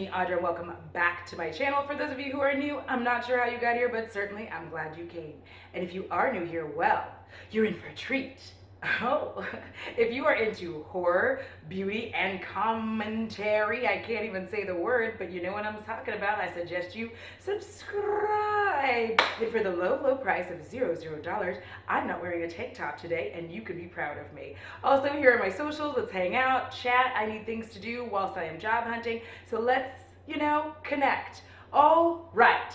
me, Audra, and welcome back to my channel. For those of you who are new, I'm not sure how you got here, but certainly I'm glad you came. And if you are new here, well, you're in for a treat. Oh, if you are into horror, beauty, and commentary, I can't even say the word, but you know what I'm talking about, I suggest you subscribe. And for the low, low price of $0, I'm not wearing a tank top today, and you can be proud of me. Also, here are my socials. Let's hang out, chat. I need things to do whilst I am job hunting, so let's, connect. All right.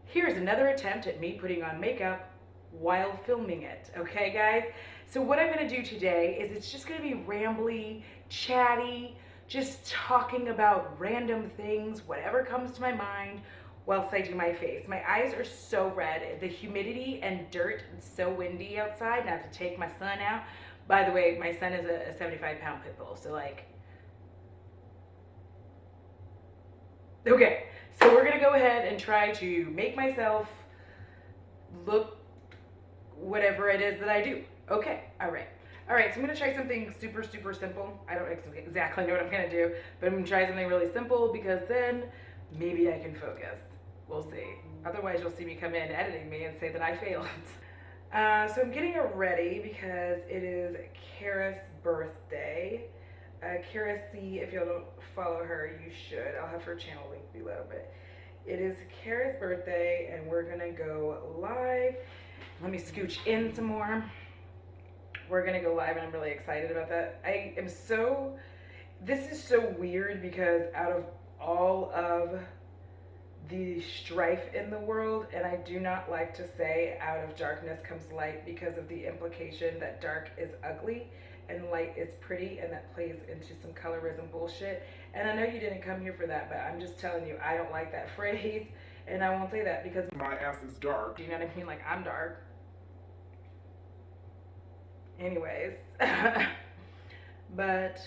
Here's another attempt at me putting on makeup while filming it. Okay, guys? So what I'm going to do today is it's just going to be rambly, chatty, just talking about random things, whatever comes to my mind whilst I do my face. My eyes are so red. The humidity and dirt, it's so windy outside, and I have to take my son out. By the way, my son is a 75-pound pit bull, so like... Okay, so we're going to go ahead and try to make myself look whatever it is that I do. Okay, all right, so I'm gonna try something super simple. I don't exactly know what I'm gonna do, but I'm gonna try something really simple because then maybe I can focus. We'll see. Otherwise, you'll see me come in editing me and say that I failed. So I'm getting it ready because it is Kara's birthday. Kara C, if y'all don't follow her, you should. I'll have her channel link below, but it is Kara's birthday and we're gonna go live. Let me scooch in some more. We're gonna go live and I'm really excited about that. This is so weird because out of all of the strife in the world, and I do not like to say out of darkness comes light because of the implication that dark is ugly and light is pretty, and that plays into some colorism bullshit. And I know you didn't come here for that, but I'm just telling you, I don't like that phrase, and I won't say that because my ass is dark. Do you know what I mean? Like, I'm dark. Anyways, but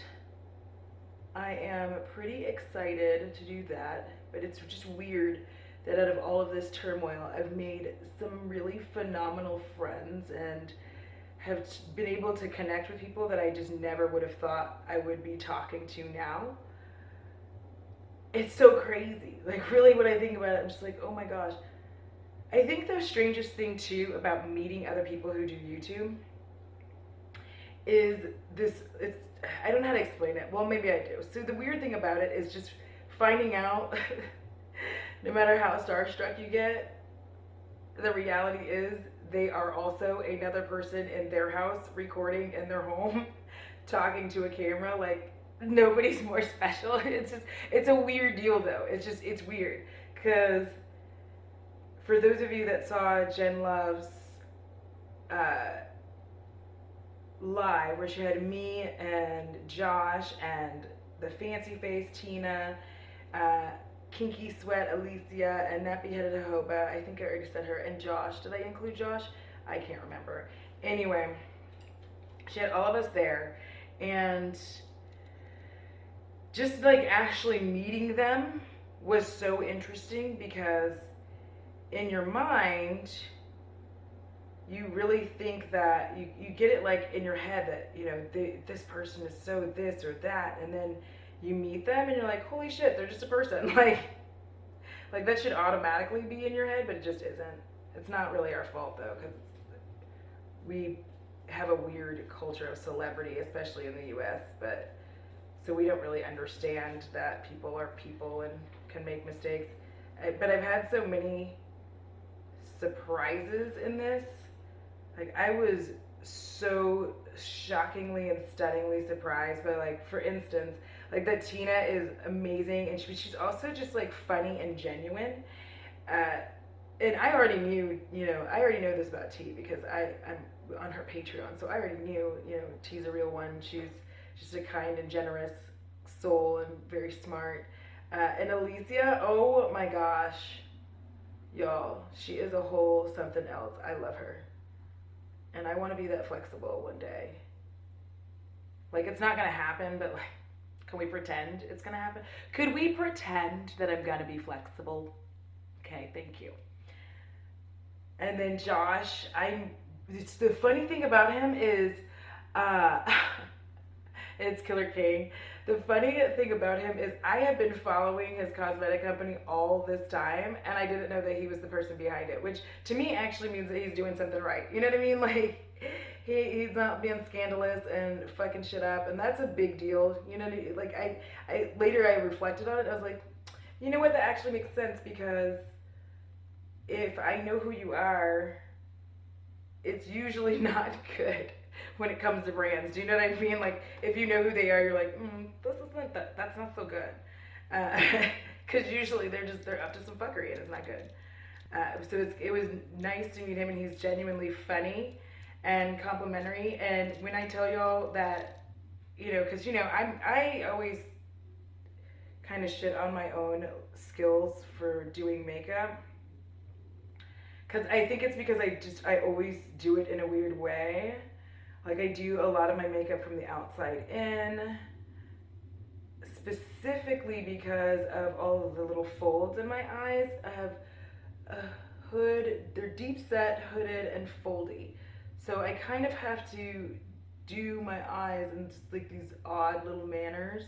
I am pretty excited to do that, but it's just weird that out of all of this turmoil, I've made some really phenomenal friends and have been able to connect with people that I just never would have thought I would be talking to now. It's so crazy. Like, really, when I think about it, I'm just like, oh my gosh. I think the strangest thing, too, about meeting other people who do YouTube is this, I don't know how to explain it. Well, maybe I do. So the weird thing about it is just finding out, no matter how starstruck you get, the reality is they are also another person in their house recording in their home, talking to a camera. Like, nobody's more special. It's a weird deal, though. It's weird. Because for those of you that saw Jen Love's live, where she had me and Josh and the fancy face Tina, Kinky Sweat Alicia, and Nappy Headed Hoba, I think I already said her, and Josh. Did I include Josh? I can't remember. Anyway, she had all of us there, and just like actually meeting them was so interesting because in your mind, you really think that you get it like in your head that, this person is so this or that, and then you meet them and you're like, holy shit, they're just a person. Like that should automatically be in your head, but it just isn't. It's not really our fault though, because we have a weird culture of celebrity, especially in the US, but so we don't really understand that people are people and can make mistakes. But I've had so many surprises in this. Like, I was so shockingly and stunningly surprised by, like, for instance, like, that Tina is amazing, and she's also just, like, funny and genuine. And I already knew, I already know this about T because I'm on her Patreon, so I already knew, T's a real one. She's just a kind and generous soul and very smart. And Alicia, oh my gosh, y'all, she is a whole something else. I love her. And I want to be that flexible one day. Like, it's not going to happen, but, like, can we pretend it's going to happen? Could we pretend that I'm going to be flexible? Okay, thank you. And then Josh, it's the funny thing about him is It's Killer King. The funny thing about him is I have been following his cosmetic company all this time, and I didn't know that he was the person behind it, which to me actually means that he's doing something right. You know what I mean? Like, he's not being scandalous and fucking shit up, and that's a big deal. You know, like I later I reflected on it. I was like, you know what? That actually makes sense because if I know who you are, it's usually not good when it comes to brands. Do you know what I mean? Like, if you know who they are, you're like, this isn't that. That's not so good. Because usually they're up to some fuckery and it's not good. So it was nice to meet him, and he's genuinely funny and complimentary. And when I tell y'all that, because I always kind of shit on my own skills for doing makeup, because I think it's because I always do it in a weird way. Like, I do a lot of my makeup from the outside in, specifically because of all of the little folds in my eyes. I have a hood, they're deep set, hooded, and foldy. So I kind of have to do my eyes in just like these odd little manners.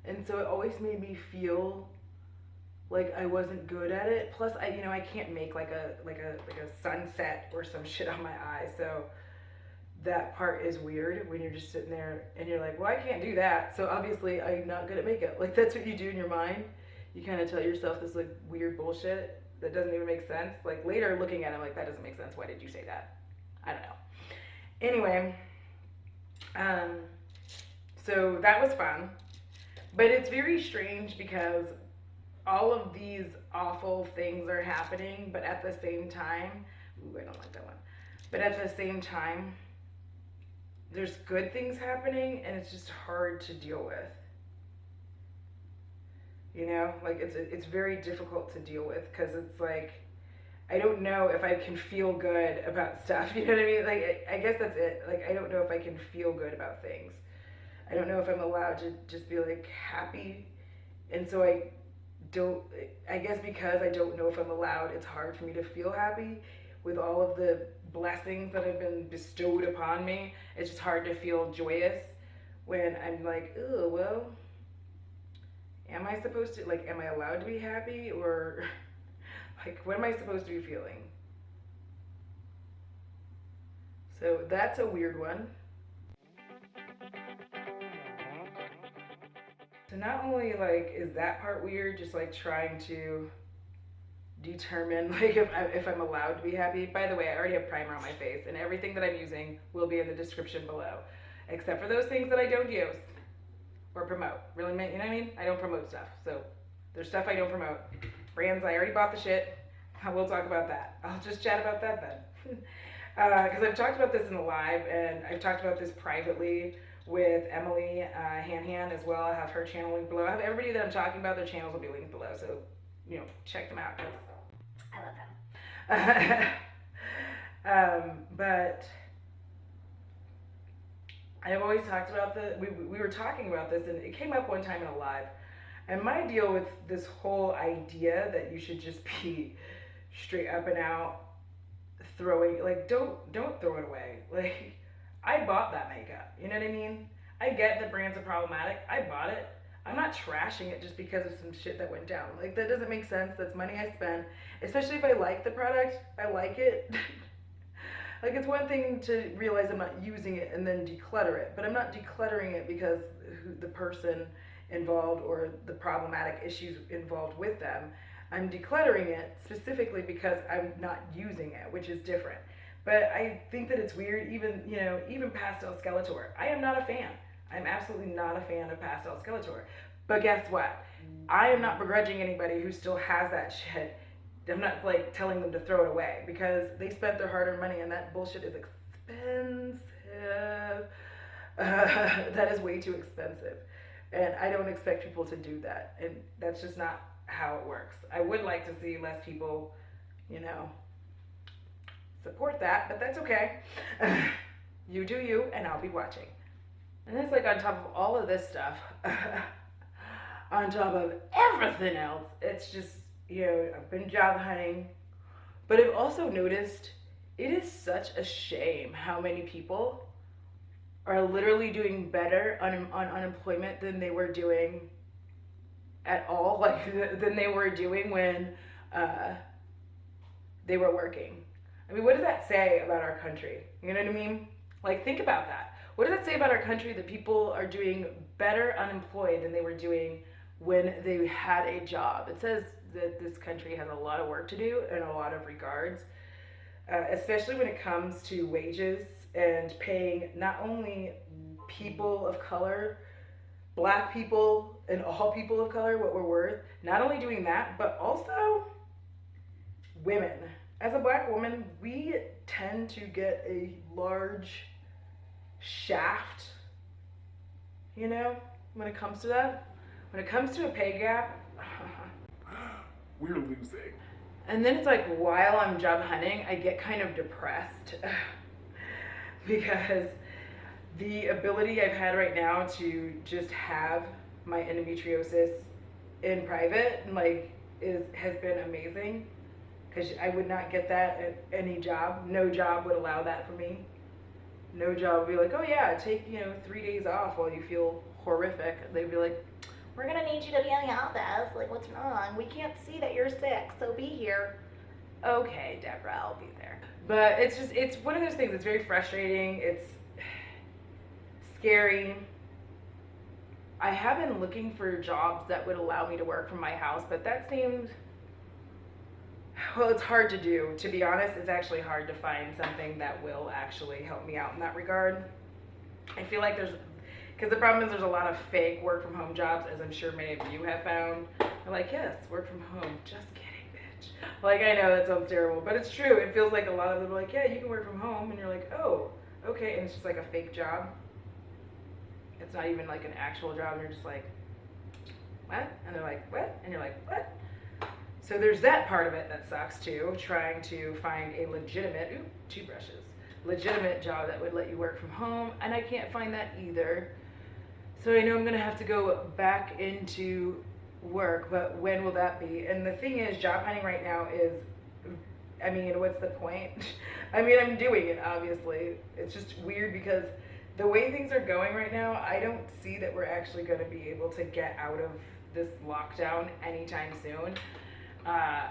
And so it always made me feel like I wasn't good at it. Plus, I can't make like a sunset or some shit on my eye. So that part is weird when you're just sitting there and you're like, well, I can't do that. So obviously, I'm not good at makeup. Like, that's what you do in your mind. You kind of tell yourself this like weird bullshit that doesn't even make sense. Like, later looking at it, like, that doesn't make sense. Why did you say that? I don't know. Anyway, um, so that was fun. But it's very strange because all of these awful things are happening, but at the same time, ooh, I don't like that one. But at the same time, there's good things happening, and it's just hard to deal with. Like, it's very difficult to deal with because it's like, I don't know if I can feel good about stuff. You know what I mean? Like, I guess that's it. Like, I don't know if I can feel good about things. I don't know if I'm allowed to just be like happy. And so I guess because I don't know if I'm allowed, it's hard for me to feel happy with all of the blessings that have been bestowed upon me. It's just hard to feel joyous when I'm like, oh, well, am I supposed to, like, am I allowed to be happy? Or, like, what am I supposed to be feeling? So that's a weird one. So not only, like, is that part weird, just, like, trying to determine, like, if I'm allowed to be happy. By the way, I already have primer on my face, and everything that I'm using will be in the description below, except for those things that I don't use or promote. Really, you know what I mean? I don't promote stuff. So there's stuff I don't promote. Brands, I already bought the shit. We'll talk about that. I'll just chat about that then. Because I've talked about this in the live, and I've talked about this privately with Emily Han as well. I have her channel linked below. I have everybody that I'm talking about, their channels will be linked below. So, check them out because I love them. But I've always talked about we were talking about this, and it came up one time in a live. And my deal with this whole idea that you should just be straight up and out throwing, like, don't throw it away. Like, I bought that makeup. You know what I mean? I get that brands are problematic. I bought it. I'm not trashing it just because of some shit that went down. Like, that doesn't make sense. That's money I spent. Especially if I like the product. I like it. Like, it's one thing to realize I'm not using it and then declutter it. But I'm not decluttering it because the person involved or the problematic issues involved with them. I'm decluttering it specifically because I'm not using it, which is different. But I think that it's weird, even Pastel Skeletor. I am not a fan. I'm absolutely not a fan of Pastel Skeletor. But guess what? I am not begrudging anybody who still has that shit. I'm not, like, telling them to throw it away because they spent their hard-earned money and that bullshit is expensive. That is way too expensive. And I don't expect people to do that. And that's just not how it works. I would like to see less people, support that, but that's okay. You do you, and I'll be watching. And it's like on top of all of this stuff, on top of everything else, it's just, I've been job hunting, but I've also noticed it is such a shame how many people are literally doing better on unemployment than they were doing at all, like than they were doing when uh, they were working. I mean, what does that say about our country? You know what I mean? Like, think about that. What does that say about our country that people are doing better unemployed than they were doing when they had a job? It says that this country has a lot of work to do in a lot of regards, especially when it comes to wages and paying not only people of color, black people, and all people of color what we're worth. Not only doing that, but also women. As a black woman, we tend to get a large shaft, you know, when it comes to that. When it comes to a pay gap, We're losing. and then it's like while I'm job hunting, I get kind of depressed because the ability I've had right now to just have my endometriosis in private, like, is has been amazing because I would not get that at any job. No job would allow that for me. No job would be like, oh yeah, take 3 days off while you feel horrific. They'd be like, we're gonna need you to be in the office. Like, what's wrong? We can't see that you're sick, so be here. Okay, Deborah, I'll be there. But it's one of those things. It's very frustrating. It's scary. I have been looking for jobs that would allow me to work from my house, but that seems, well, it's hard to do. To be honest, it's actually hard to find something that will actually help me out in that regard. I feel like because the problem is there's a lot of fake work from home jobs, as I'm sure many of you have found. They're like, yes, work from home. Just kidding, bitch. Like, I know that sounds terrible, but it's true. It feels like a lot of them are like, yeah, you can work from home, and you're like, oh, okay, and it's just like a fake job. It's not even like an actual job, and you're just like, what? And they're like, what? And you're like, what? So there's that part of it that sucks too, trying to find a legitimate, two brushes, legitimate job that would let you work from home, and I can't find that either. So I know I'm gonna have to go back into work, but when will that be? And the thing is, job hunting right now is, I mean, what's the point? I mean, I'm doing it, obviously. It's just weird because the way things are going right now, I don't see that we're actually going to be able to get out of this lockdown anytime soon. Uh,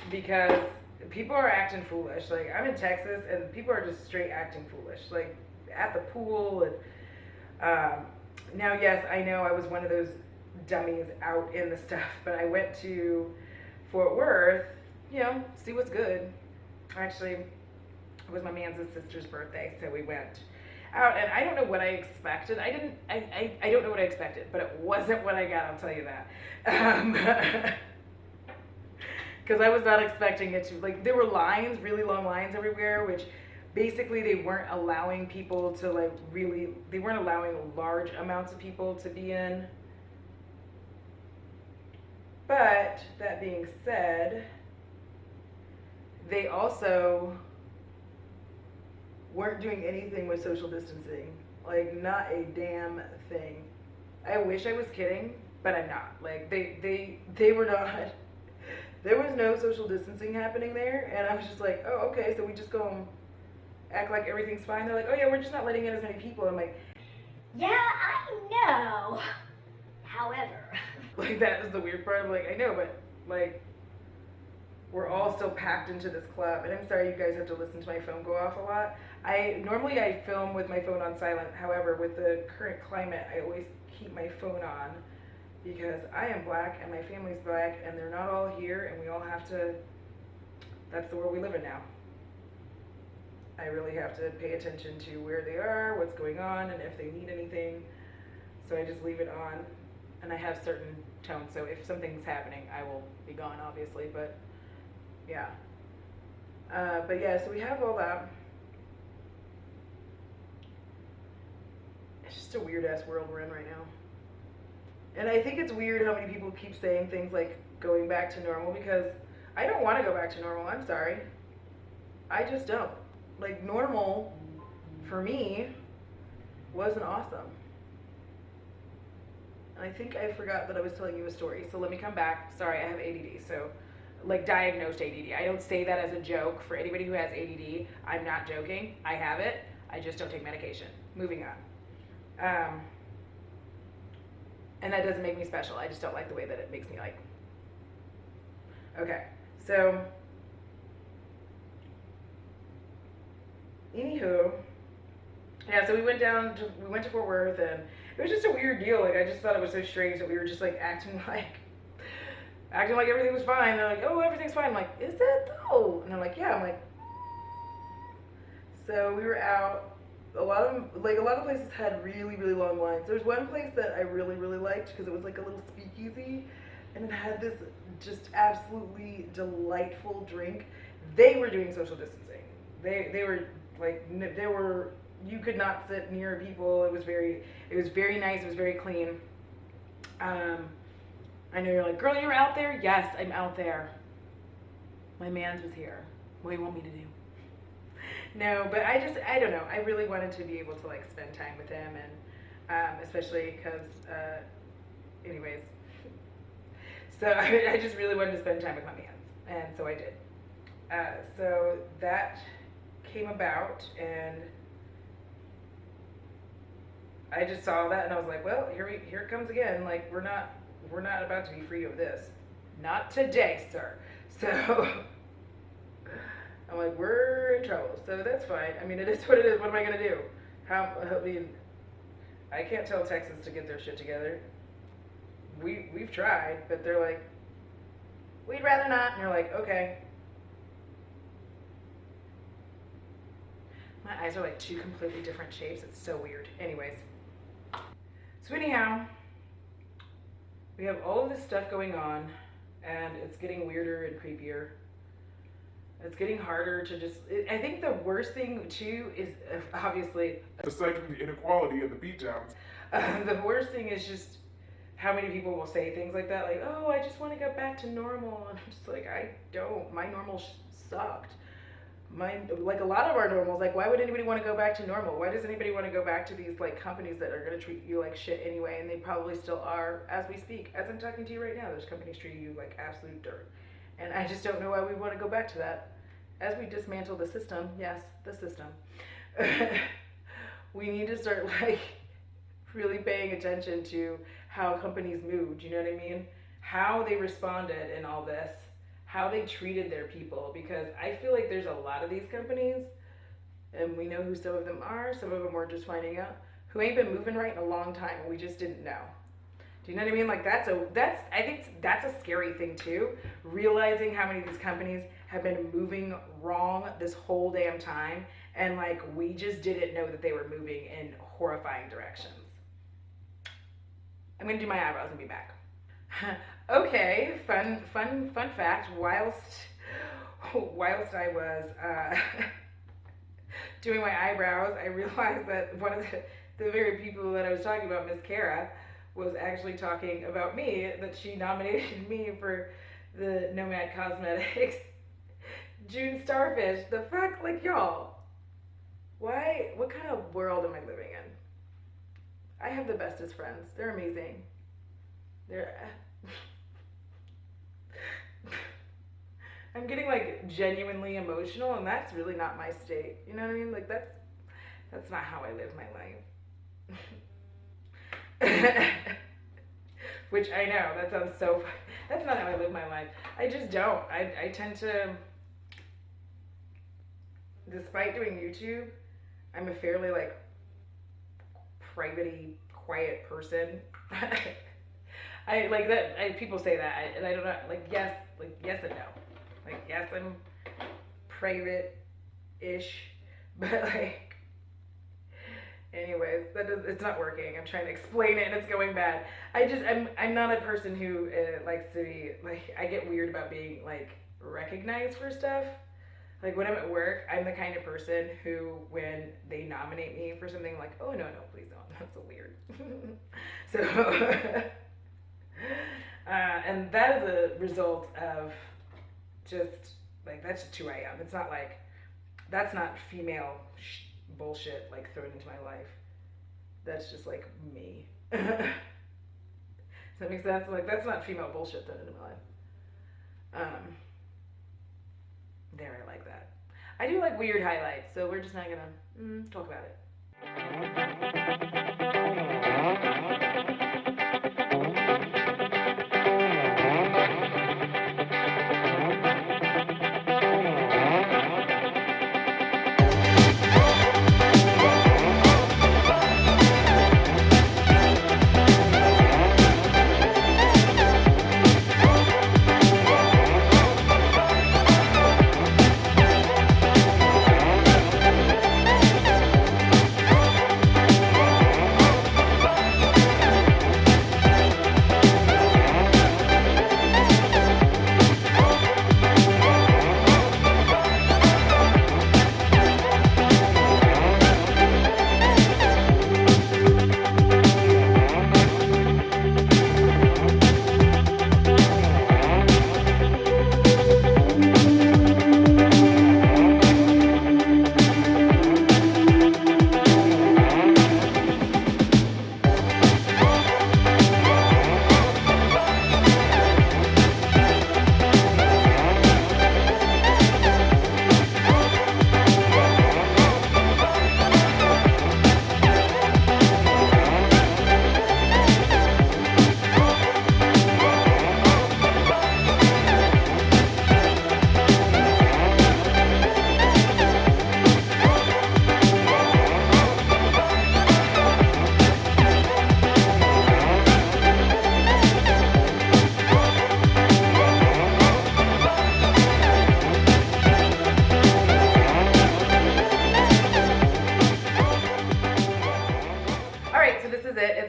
because people are acting foolish. Like, I'm in Texas, and people are just straight acting foolish. Like, at the pool. And now, yes, I know I was one of those dummies out in the stuff, but I went to Fort Worth, see what's good. Actually, it was my man's sister's birthday, so we went out, and I don't know what I expected. I don't know what I expected, but it wasn't what I got, I'll tell you that. Because I was not expecting it to, like, there were lines, really long lines everywhere, which basically they weren't allowing people to, like, really, they weren't allowing large amounts of people to be in. But that being said, they also weren't doing anything with social distancing. Like, not a damn thing. I wish I was kidding, but I'm not. Like, they were not. There was no social distancing happening there, and I was just like, oh, okay, so we just go and act like everything's fine. They're like, oh yeah, we're just not letting in as many people. I'm like, yeah, I know. However, like, that is the weird part. I'm like, I know, but, like, we're all still packed into this club. And I'm sorry you guys have to listen to my phone go off a lot. Normally I film with my phone on silent. However, with the current climate, I always keep my phone on because I am black and my family's black and they're not all here, and we all have to, that's the world we live in now. I really have to pay attention to where they are, what's going on, and if they need anything. So I just leave it on, and I have certain tones. So if something's happening, I will be gone, obviously. But yeah. But yeah, so we have all that. It's just a weird ass world we're in right now. And I think it's weird how many people keep saying things like going back to normal, because I don't want to go back to normal. I'm sorry. I just don't. Like, normal for me wasn't awesome. And I think I forgot that I was telling you a story. So let me come back. Sorry, I have ADD. So, like, diagnosed ADD. I don't say that as a joke for anybody who has ADD. I'm not joking. I have it. I just don't take medication. moving on. And that doesn't make me special. I just don't like the way that it makes me like. Okay, so anywho, yeah. So we went to Fort Worth, and it was just a weird deal. Like I just thought it was so strange that we were just like acting like everything was fine. They're like, oh, everything's fine. I'm like, is it though? And they're like, yeah. I'm like, so we were out. A lot of places had really really long lines. There was one place that I really really liked because it was like a little speakeasy, and it had this just absolutely delightful drink. They were doing social distancing. They were like they were you could not sit near people. It was very nice. It was very clean. I know you're like, girl, you're out there. Yes, I'm out there. My man's was here. What do you want me to do? No, but I don't know. I really wanted to be able to like spend time with him, and especially because, anyways. So I just really wanted to spend time with my mans, and so I did. So that came about, and I just saw that, and I was like, well, here it comes again. Like we're not about to be free of this. Not today, sir. So I'm like, we're in trouble. So that's fine. I mean, it is what it is. What am I gonna do? I can't tell Texas to get their shit together. We've tried, but they're like, we'd rather not. And you're like, okay. My eyes are like two completely different shapes. It's so weird. Anyways. So anyhow, we have all of this stuff going on, and it's getting weirder and creepier. It's getting harder to just. I think the worst thing too is obviously. Aside from the inequality and the beatdowns. The worst thing is just how many people will say things like that, like, "Oh, I just want to get back to normal," and I'm just like, I don't. My normal sucked. Like a lot of our normals, like why would anybody want to go back to normal? Why does anybody want to go back to these like companies that are going to treat you like shit anyway? And they probably still are as we speak. As I'm talking to you right now, there's companies treating you like absolute dirt. And I just don't know why we want to go back to that. As we dismantle the system, yes, the system, we need to start like really paying attention to how companies moved, you know what I mean? How they responded in all this, how they treated their people, because I feel like there's a lot of these companies, and we know who some of them are, some of them we're just finding out, who ain't been moving right in a long time, and we just didn't know. Do you know what I mean? Like I think that's a scary thing too, realizing how many of these companies have been moving wrong this whole damn time, and like we just didn't know that they were moving in horrifying directions. I'm gonna do my eyebrows and be back. Okay, fun fact. Whilst I was doing my eyebrows, I realized that one of the very people that I was talking about, Miss Kara, was actually talking about me, that she nominated me for the Nomad Cosmetics June Starfish. The fuck? Like, y'all, why? What kind of world am I living in? I have the bestest friends. They're amazing. I'm getting like genuinely emotional, and that's really not my state. You know what I mean? Like that's not how I live my life. Which I know that sounds so. That's not how I live my life. I just don't. I tend to. Despite doing YouTube, I'm a fairly like privately quiet person. I like that. People say that, and I don't know. Like yes and no. Like yes, I'm private-ish, but like, anyways, it's not working. I'm trying to explain it, and it's going bad. I'm not a person who likes to be like. I get weird about being like recognized for stuff. Like when I'm at work, I'm the kind of person who, when they nominate me for something, I'm like, oh no, please don't. That's so weird. So, and that is a result of just like that's just who I am. It's not like that's not female bullshit like thrown into my life. That's just like me. Does that make sense? Like that's not female bullshit thrown into my life. There, I like that. I do like weird highlights, so we're just not gonna talk about it.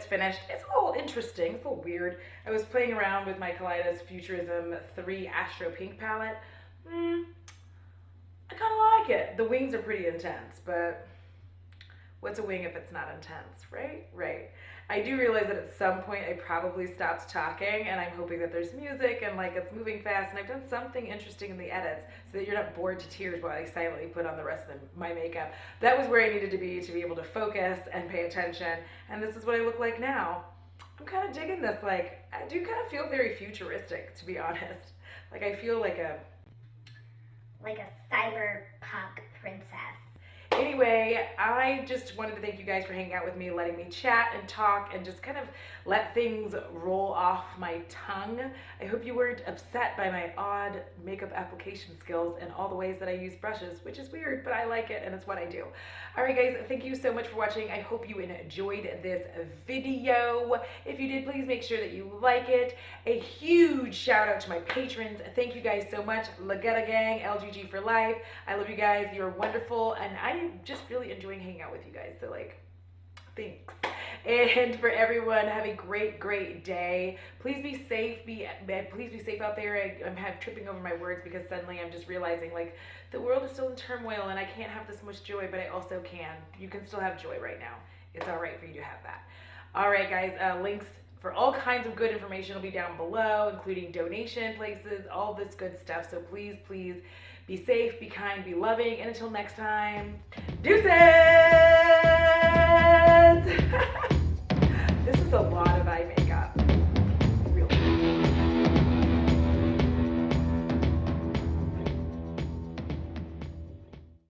Finished. It's a little interesting. It's a little weird. I was playing around with my Kaleidos Futurism 3 Astro Pink palette. I kind of like it. The wings are pretty intense, but what's a wing if it's not intense, right? Right. I do realize that at some point I probably stopped talking, and I'm hoping that there's music and like it's moving fast, and I've done something interesting in the edits so that you're not bored to tears while I silently put on the rest of my makeup. That was where I needed to be able to focus and pay attention, and this is what I look like now. I'm kind of digging this. Like, I do kind of feel very futuristic, to be honest. Like, I feel like a cyberpunk princess. Anyway, I just wanted to thank you guys for hanging out with me, letting me chat and talk and just kind of let things roll off my tongue. I hope you weren't upset by my odd makeup application skills and all the ways that I use brushes, which is weird, but I like it and it's what I do. All right, guys, thank you so much for watching. I hope you enjoyed this video. If you did, please make sure that you like it. A huge shout out to my patrons. Thank you guys so much. Lagetta Gang, LGG for life. I love you guys. You're wonderful, and I'm just really enjoying hanging out with you guys. So, like, thanks. And for everyone, have a great day. Please be safe. Please be safe out there. I'm tripping over my words because suddenly I'm just realizing, like, the world is still in turmoil and I can't have this much joy, but I also can. You can still have joy right now. It's all right for you to have that. All right, guys. Links for all kinds of good information will be down below, including donation places, all this good stuff. So please be safe, be kind, be loving, and until next time, deuces!